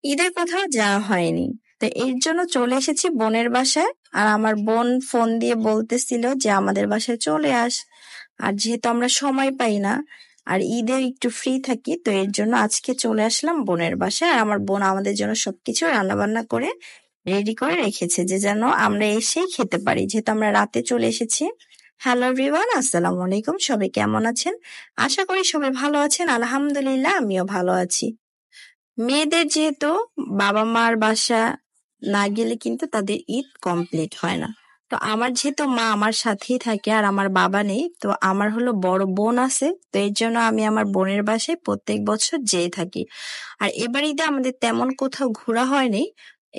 ঈদের কোথাও যাওয়া হয়নি, তো এর জন্য চলে এসেছি বোনের বাসায়। আর আমার বোন ফোন দিয়ে বলতেছিল যে আমাদের বাসায় চলে আস। আর যেহেতু আমরা সময় পাই না আর ঈদে একটু ফ্রি থাকি, তো এর জন্য আজকে চলে আসলাম বোনের বাসায়। আর আমার বোন আমাদের জন্য সবকিছু রান্না বান্না করে রেডি করে রেখেছে, যে যেন আমরা এসেই খেতে পারি, যেহেতু আমরা রাতে চলে এসেছি। হ্যালো এভরিওয়ান, আসসালামু আলাইকুম। সবাই কেমন আছেন? আশা করি সবাই ভালো আছেন। আলহামদুলিল্লাহ, আমিও ভালো আছি। মেয়েদের যেহেতু বাবা মার বাসা না গেলে কিন্তু তাদের ঈদ কমপ্লিট হয় না। তো আমার যেহেতু মা আমার সাথেই থাকে আর আমার বাবা নেই, তো আমার হলো বড় বোন আছে, তো এর জন্য আমি আমার বোনের বাসায় প্রত্যেক বছর যেয়ে থাকি। আর এবার ঈদে আমাদের তেমন কোথাও ঘোরা হয়নি,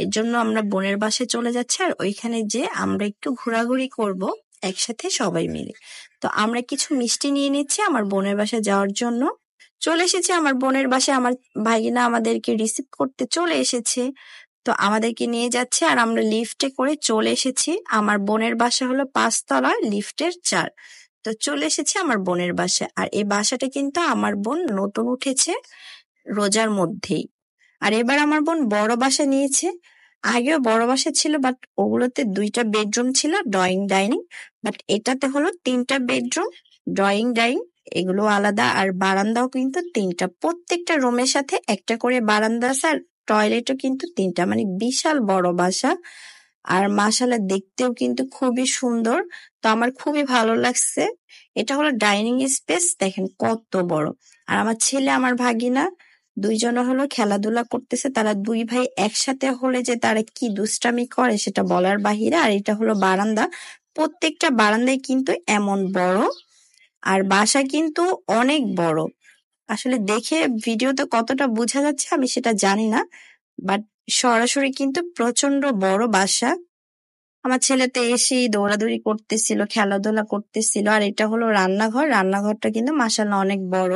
এর জন্য আমরা বোনের বাসায় চলে যাচ্ছি। আর ওইখানে যে আমরা একটু ঘোরাঘুরি করব একসাথে সবাই মিলে। তো আমরা কিছু মিষ্টি নিয়ে নিচ্ছি আমার বোনের বাসায় যাওয়ার জন্য। চলে এসেছে আমার বোনের বাসায়, আমার ভাগিনা আমাদেরকে রিসিভ করতে চলে এসেছে। তো আমাদেরকে নিয়ে যাচ্ছে আর আমরা লিফটে করে চলে এসেছি। আমার বোনের বাসা হলো 5 তলা, লিফটের 4। তো চলে এসেছি আমার বোনের বাসায়। আর এই বাসাটা কিন্তু আমার বোন নতুন উঠেছে রোজার মধ্যেই। আর এবার আমার বোন বড় বাসা নিয়েছে। আগেও বড় বাসা ছিল, বাট ওগুলোতে 2টা বেডরুম ছিল, ড্রয়িং ডাইনিং। বাট এটাতে হলো 3টা বেডরুম, ড্রয়িং ডাইনিং এগুলো আলাদা। আর বারান্দাও কিন্তু 3টা, প্রত্যেকটা রুমের সাথে একটা করে বারান্দা আছে। আর টয়লেটও কিন্তু 3টা, মানে বিশাল বড় বাসা। আর মাশাআল্লাহ দেখতেও কিন্তু খুবই সুন্দর। তো আমার খুবই ভালো লাগছে। এটা হলো ডাইনিং স্পেস, দেখেন কত বড়। আর আমার ছেলে আমার ভাগিনা দুইজনে হলো খেলাধুলা করতেছে। তারা 2 ভাই একসাথে হলে যে তারা কি দুষ্টামি করে সেটা বলার বাহিরে। আর এটা হলো বারান্দা, প্রত্যেকটা বারান্দায় কিন্তু এমন বড়। আর বাসা কিন্তু অনেক বড়। আসলে দেখে ভিডিওতে কতটা বোঝা যাচ্ছে আমি সেটা জানি না, বাট সরাসরি কিন্তু প্রচন্ড বড় বাসা। আমার ছেলে তো এসেই দৌড়াদৌড়ি করতেছিল, খেলাধুলা করতেছিল। আর এটা হলো রান্নাঘর, রান্নাঘরটা কিন্তু মাশাআল্লাহ অনেক বড়।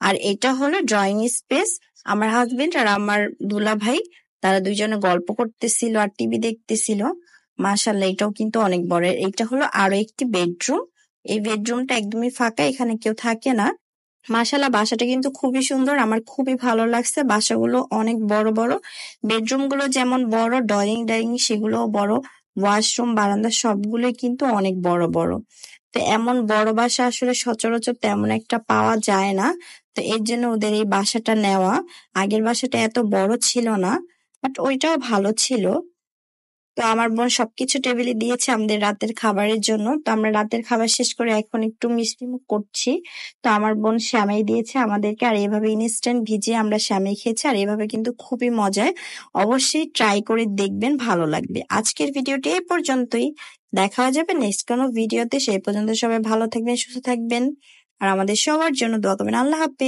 আর এটা হলো ড্রয়িং স্পেস। আমার হাজবেন্ড আর আমার দুলা ভাই তারা দুইজনে গল্প করতেছিল আর টিভি দেখতেছিল। মাশাআল্লাহ এটাও কিন্তু অনেক বড়। এটা হলো আরো একটি বেডরুম। এই বেডরুমটা একদমই ফাঁকা, এখানে কেউ থাকে না। মাশাআল্লাহ বাসাটা কিন্তু খুবই সুন্দর, আমার খুবই ভালো লাগছে। বাসাগুলো অনেক বড় বড়, বেডরুম গুলো যেমন বড়, ড্রয়িং ডাইনিং সেগুলোও বড়, ওয়াশরুম বারান্দা সবগুলোই কিন্তু অনেক বড় বড়। তো এমন বড় বাসা আসলে সচরাচর তেমন একটা পাওয়া যায় না। তো এর জন্য ওদের এই বাসাটা নেওয়া। আগের বাসাটা এত বড় ছিল না, বাট ওইটাও ভালো ছিল। তো আমার বোন সবকিছু টেবিলে দিয়েছে আমাদের রাতের খাবারের জন্য। তো আমরা রাতের খাবার শেষ করে এখন একটু মিষ্টিমুখ করছি। তো আমার বোন সেমাই দিয়েছে আমাদেরকে, আর এভাবে ইনস্ট্যান্ট ভিজিয়ে আমরা সেমাই খেয়েছি। আর এভাবে কিন্তু খুবই মজায়, অবশ্যই ট্রাই করে দেখবেন, ভালো লাগবে। আজকের ভিডিওটি এই পর্যন্তই, দেখা যাবে নেক্সট কোনো ভিডিওতে। সেই পর্যন্ত সবাই ভালো থাকবেন, সুস্থ থাকবেন আর আমাদের সবার জন্য দোয়া করবেন। আল্লাহ হাফেজ।